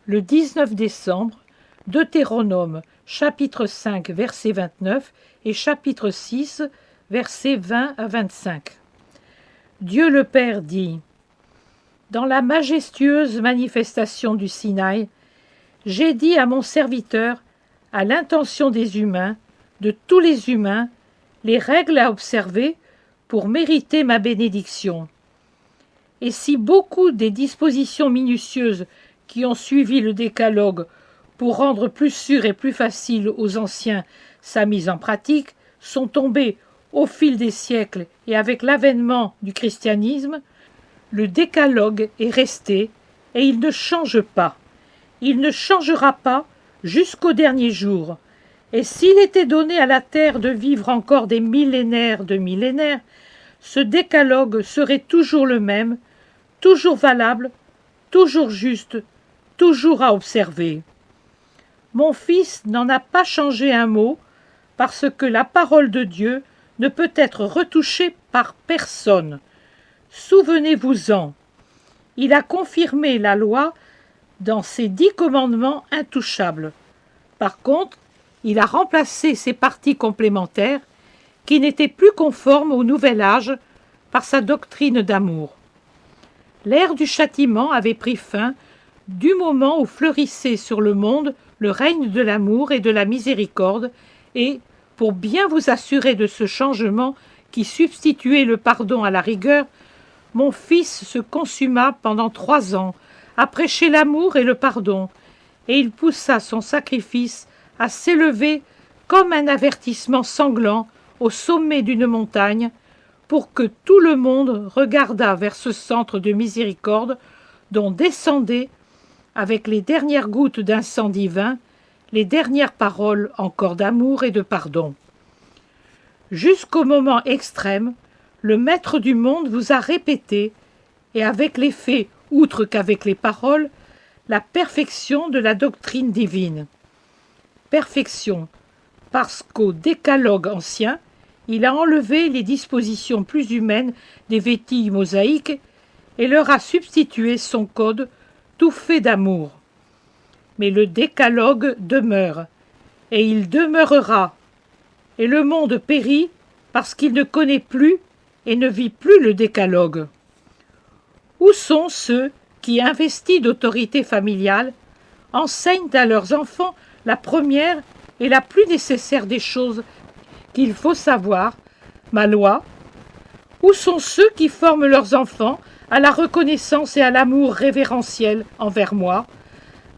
le 19 décembre, Deutéronome chapitre 5 verset 29 et chapitre 6 versets 20 à 25. Dieu le Père dit: dans la majestueuse manifestation du Sinaï, j'ai dit à mon serviteur, à l'intention des humains, de tous les humains, les règles à observer pour mériter ma bénédiction. Et si beaucoup des dispositions minutieuses qui ont suivi le décalogue pour rendre plus sûr et plus facile aux anciens sa mise en pratique sont tombées au fil des siècles et avec l'avènement du christianisme, le décalogue est resté et il ne change pas. Il ne changera pas jusqu'au dernier jour. Et s'il était donné à la terre de vivre encore des millénaires de millénaires, ce décalogue serait toujours le même, toujours valable, toujours juste, toujours à observer. Mon fils n'en a pas changé un mot, parce que la parole de Dieu ne peut être retouchée par personne. Souvenez-vous-en. Il a confirmé la loi dans ses 10 commandements intouchables. Par contre, il a remplacé ces parties complémentaires qui n'étaient plus conformes au nouvel âge par sa doctrine d'amour. L'ère du châtiment avait pris fin du moment où fleurissait sur le monde le règne de l'amour et de la miséricorde, et, pour bien vous assurer de ce changement qui substituait le pardon à la rigueur, mon fils se consuma pendant 3 ans à prêcher l'amour et le pardon, et il poussa son sacrifice à s'élever comme un avertissement sanglant au sommet d'une montagne, pour que tout le monde regardât vers ce centre de miséricorde dont descendaient, avec les dernières gouttes d'un sang divin, les dernières paroles encore d'amour et de pardon. Jusqu'au moment extrême, le Maître du monde vous a répété, et avec les faits outre qu'avec les paroles, la perfection de la doctrine divine. Perfection, parce qu'au décalogue ancien, il a enlevé les dispositions plus humaines des vétilles mosaïques et leur a substitué son code tout fait d'amour. Mais le décalogue demeure, et il demeurera, et le monde périt parce qu'il ne connaît plus et ne vit plus le décalogue. Où sont ceux qui, investis d'autorité familiale, enseignent à leurs enfants la première et la plus nécessaire des choses qu'il faut savoir, ma loi? Où sont ceux qui forment leurs enfants à la reconnaissance et à l'amour révérentiel envers moi,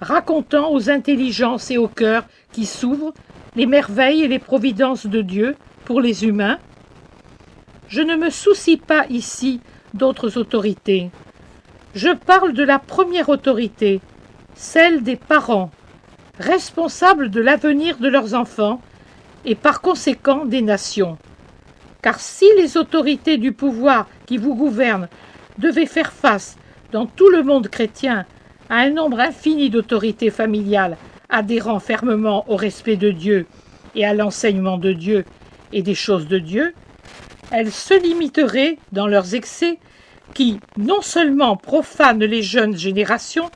racontant aux intelligences et aux cœurs qui s'ouvrent les merveilles et les providences de Dieu pour les humains? Je ne me soucie pas ici d'autres autorités. Je parle de la première autorité, celle des parents, responsables de l'avenir de leurs enfants et par conséquent des nations. Car si les autorités du pouvoir qui vous gouvernent devaient faire face, dans tout le monde chrétien, à un nombre infini d'autorités familiales adhérant fermement au respect de Dieu et à l'enseignement de Dieu et des choses de Dieu, elles se limiteraient dans leurs excès qui, non seulement profanent les jeunes générations,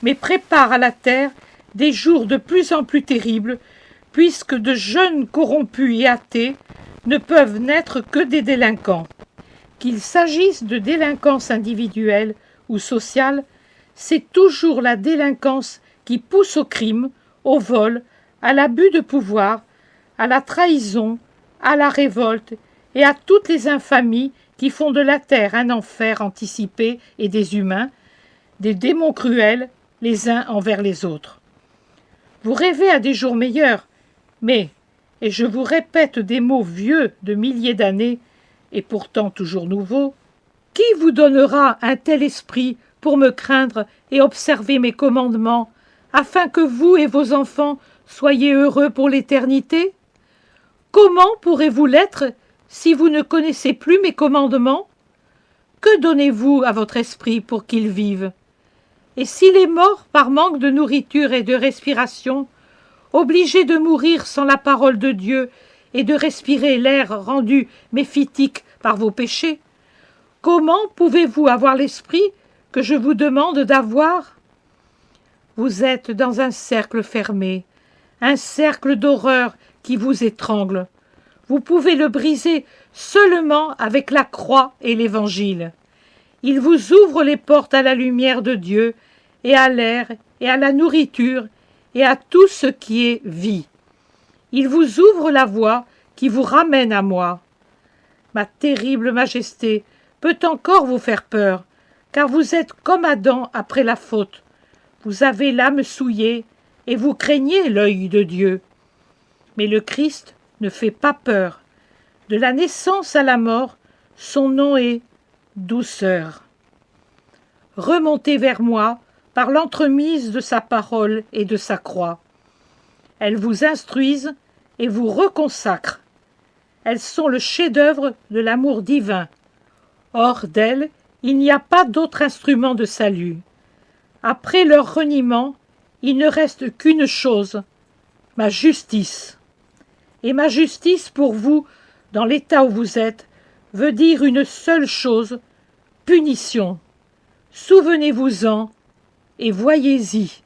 mais préparent à la terre des jours de plus en plus terribles, puisque de jeunes corrompus et athées ne peuvent n'être que des délinquants. Qu'il s'agisse de délinquance individuelle ou sociale, c'est toujours la délinquance qui pousse au crime, au vol, à l'abus de pouvoir, à la trahison, à la révolte et à toutes les infamies qui font de la terre un enfer anticipé et des humains, des démons cruels les uns envers les autres. Vous rêvez à des jours meilleurs, mais, et je vous répète des mots vieux de milliers d'années, et pourtant toujours nouveaux, qui vous donnera un tel esprit pour me craindre et observer mes commandements, afin que vous et vos enfants soyez heureux pour l'éternité? Comment pourrez-vous l'être si vous ne connaissez plus mes commandements? Que donnez-vous à votre esprit pour qu'il vive? Et s'il est mort par manque de nourriture et de respiration, obligé de mourir sans la parole de Dieu et de respirer l'air rendu méphitique par vos péchés, comment pouvez-vous avoir l'esprit que je vous demande d'avoir? Vous êtes dans un cercle fermé, un cercle d'horreur qui vous étrangle. Vous pouvez le briser seulement avec la croix et l'Évangile. Il vous ouvre les portes à la lumière de Dieu et à l'air et à la nourriture et à tout ce qui est vie. Il vous ouvre la voie qui vous ramène à moi. Ma terrible majesté peut encore vous faire peur, car vous êtes comme Adam après la faute. Vous avez l'âme souillée et vous craignez l'œil de Dieu. Mais le Christ ne fait pas peur. De la naissance à la mort, son nom est douceur. Remontez vers moi par l'entremise de sa parole et de sa croix. Elles vous instruisent et vous reconsacrent. Elles sont le chef-d'œuvre de l'amour divin. Hors d'elles, il n'y a pas d'autre instrument de salut. Après leur reniement, il ne reste qu'une chose, ma justice. Et ma justice pour vous, dans l'état où vous êtes, veut dire une seule chose, punition. Souvenez-vous-en et voyez-y.